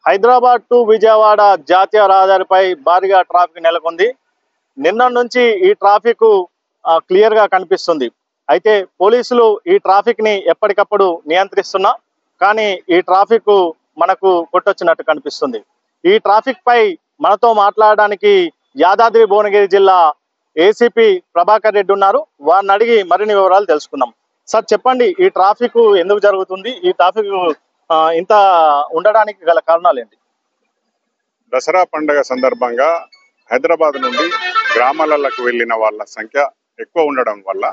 Hyderabad to Vijayawada జాతీయ రహదారిపై భారీగా ట్రాఫిక్ నెలకొంది. నిన్న నుంచి ఈ ట్రాఫిక్ క్లియర్ గా కనిపిస్తుంది. అయితే పోలీసులు ఈ ట్రాఫిక్ ని ఎప్పటికప్పుడు నియంత్రిస్తున్నా కానీ ఈ ట్రాఫిక్ మనకు కొట్టొచ్చినట్టు కనిపిస్తుంది. ఈ ట్రాఫిక్ పై మనతో మాట్లాడడానికి యాదాద్రి భువనగిరి జిల్లా ఏసీపీ ప్రభాకర్ రెడ్డి ఉన్నారు. వారిని అడిగి మరిన్ని వివరాలు తెలుసుకుందాం. సార్ చెప్పండి, ఈ ట్రాఫిక్ ఎందుకు జరుగుతుంది? ఈ ట్రాఫిక్ ఇంత ఉండడానికి గల కారణాలు ఏంటి? దసరా పండుగ సందర్భంగా హైదరాబాద్ నుండి గ్రామాలకు వెళ్ళిన వాళ్ళ సంఖ్య ఎక్కువ ఉండడం వల్ల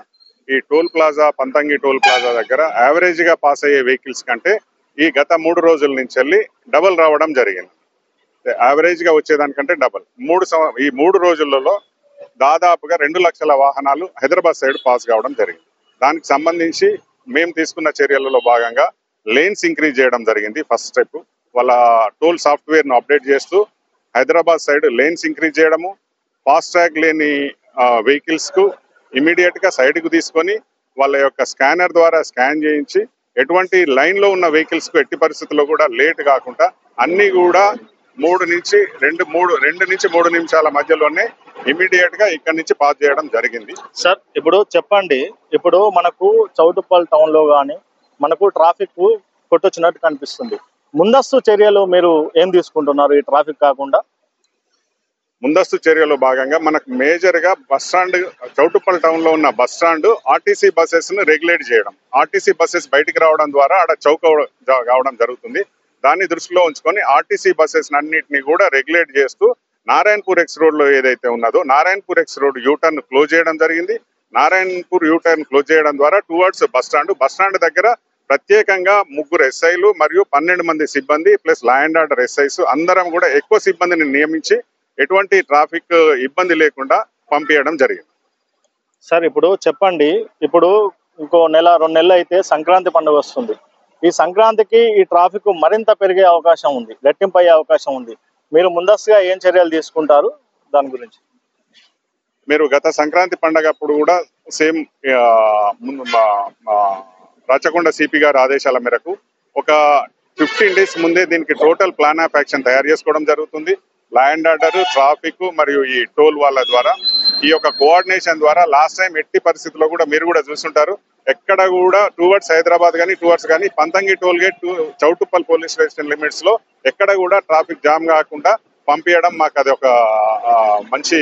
ఈ toll plaza, Pantangi toll plaza దగ్గర యావరేజ్ గా పాస్ అయ్యే వెహికల్స్ కంటే ఈ గత 3 రోజుల నుంచి వెళ్ళి డబల్ రావడం జరిగింది. యావరేజ్ గా వచ్చేదానికంటే డబల్. ఈ 3 రోజులలో దాదాపుగా 2 లక్షల వాహనాలు హైదరాబాద్ సైడ్ పాస్ కావడం జరిగింది. దానికి సంబంధించి మేము తీసుకున్న చర్యలలో భాగంగా లేన్స్ ఇంక్రీజ్ చేయడం జరిగింది. ఫస్ట్ స్టెప్ వాళ్ళ టోల్ సాఫ్ట్వేర్ ను అప్డేట్ చేస్తూ హైదరాబాద్ సైడ్ లేన్స్ ఇంక్రీజ్ చేయడము, ఫాస్ట్ ట్రాక్ లేని వెహికల్స్ కు ఇమీడియట్ గా సైడ్ కు తీసుకొని వాళ్ళ యొక్క స్కానర్ ద్వారా స్కాన్ చేయించి ఎటువంటి లైన్ లో ఉన్న వెహికల్స్ కు ఎట్టి పరిస్థితుల్లో కూడా లేట్ కాకుండా అన్ని కూడా 2 నుంచి 3 నిమిషాల మధ్యలోనే ఇమీడియట్ గా ఇక్కడ నుంచి పాస్ చేయడం జరిగింది. సార్ ఇప్పుడు చెప్పండి, ఇప్పుడు మనకు చౌటుప్పల్ టౌన్ లో గానీ మనకు ట్రాఫిక్ కొట్టొచ్చినట్టు కనిపిస్తుంది. ముందస్తు చర్యలు మీరు ఏం తీసుకుంటున్నారు ఈ ట్రాఫిక్ కాకుండా? ముందస్తు చర్యలో భాగంగా మనకు మేజర్ గా బస్ స్టాండ్, చౌటుప్పల్ టౌన్ లో ఉన్న బస్ స్టాండ్ ఆర్టీసీ బస్సెస్ ను రెగ్యులేట్ చేయడం. ఆర్టీసీ బస్సెస్ బయటికి రావడం ద్వారా ఆడ చౌక కావడం జరుగుతుంది. దాన్ని దృష్టిలో ఉంచుకొని ఆర్టీసీ బస్సెస్ అన్నింటినీ కూడా రెగ్యులేట్ చేస్తూ నారాయణపూర్ ఎక్స్ రోడ్ లో ఏదైతే ఉన్నదో Narayanpur X road U turn close చేయడం జరిగింది. నారాయణపూర్ యూటర్న్ క్లోజ్ చేయడం ద్వారా టువర్డ్స్ బస్ స్టాండ్ దగ్గర ప్రత్యేకంగా 3 ఎస్ఐలు మరియు 12 మంది సిబ్బంది plus law and order SIs అందరం కూడా ఎక్కువ సిబ్బందిని నియమించి ఎటువంటి ట్రాఫిక్ ఇబ్బంది లేకుండా పంపించడం జరిగింది. సార్ ఇప్పుడు చెప్పండి, ఇప్పుడు ఇంకో 1-2 నెలలు అయితే సంక్రాంతి పండుగ వస్తుంది. ఈ సంక్రాంతికి ఈ ట్రాఫిక్ మరింత పెరిగే అవకాశం ఉంది, రెట్టింపు అయ్యే అవకాశం ఉంది. మీరు ముందస్తుగా ఏం చర్యలు తీసుకుంటారు దాని గురించి? మీరు గత సంక్రాంతి పండుగ అప్పుడు కూడా సేమ్ రాచకొండ సిపి గారి ఆదేశాల మేరకు ఒక 15 డేస్ ముందే దీనికి టోటల్ ప్లాన్ ఆఫ్ యాక్షన్ తయారు చేసుకోవడం జరుగుతుంది. లా అండ్ ఆర్డర్, ట్రాఫిక్ మరియు ఈ టోల్ వాళ్ళ ద్వారా ఈ యొక్క కోఆర్డినేషన్ ద్వారా లాస్ట్ టైం ఎట్టి పరిస్థితుల్లో కూడా మీరు కూడా చూస్తుంటారు, ఎక్కడ కూడా టువర్డ్స్ హైదరాబాద్ కానీ Pantangi toll gate Choutuppal police station limits లో ఎక్కడ కూడా ట్రాఫిక్ జామ్ కాకుండా పంపించడం మాకు అది ఒక మంచి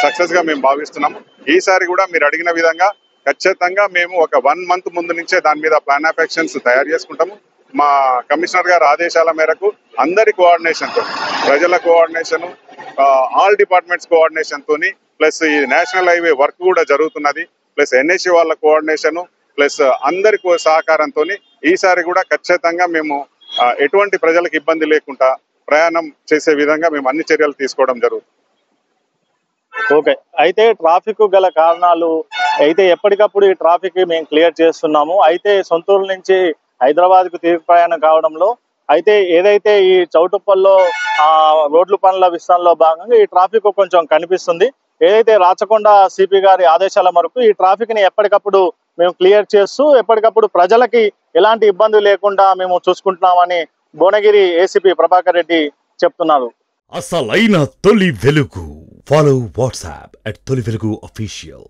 సక్సెస్ గా మేము భావిస్తున్నాము. ఈసారి కూడా మీరు అడిగిన విధంగా ఖచ్చితంగా మేము ఒక 1 మంత్ ముందు నుంచే దాని మీద ప్లాన్ ఆఫ్ యాక్షన్స్ తయారు చేసుకుంటాము. మా కమిషనర్ గారి ఆదేశాల మేరకు అందరి కోఆర్డినేషన్ తో, ప్రజల కోఆర్డినేషన్, ఆల్ డిపార్ట్మెంట్స్ కోఆర్డినేషన్ తోని ప్లస్ ఈ నేషనల్ హైవే వర్క్ కూడా జరుగుతున్నది, ప్లస్ ఎన్ఎస్సి వాళ్ళ కోఆర్డినేషన్ ప్లస్ అందరి సహకారంతో ఈసారి కూడా ఖచ్చితంగా మేము ఎటువంటి ప్రజలకు ఇబ్బంది లేకుండా ప్రయాణం చేసే విధంగా మేము అన్ని చర్యలు తీసుకోవడం జరుగుతుంది. ఓకే, అయితే ట్రాఫిక్ గల కారణాలు అయితే ఎప్పటికప్పుడు ఈ ట్రాఫిక్ మేము క్లియర్ చేస్తున్నాము. అయితే సొంతూరు నుంచి హైదరాబాద్ కు తిరిగి ప్రయాణం కావడంలో అయితే ఏదైతే ఈ చౌటుప్పల్లో రోడ్ల పనుల విస్తరణలో భాగంగా ఈ ట్రాఫిక్ కొంచెం కనిపిస్తుంది. ఏదైతే రాచకొండ సిపి గారి ఆదేశాల మేరకు ఈ ట్రాఫిక్ ని ఎప్పటికప్పుడు మేము క్లియర్ చేస్తూ ఎప్పటికప్పుడు ప్రజలకి ఎలాంటి ఇబ్బంది లేకుండా మేము చూసుకుంటున్నామని భువనగిరి ఏసీపీ ప్రభాకర్ రెడ్డి చెప్తున్నారు. అసలైన తొలి వెలుగు. ఫాలో వాట్సాప్ @తొలి వెలుగు official.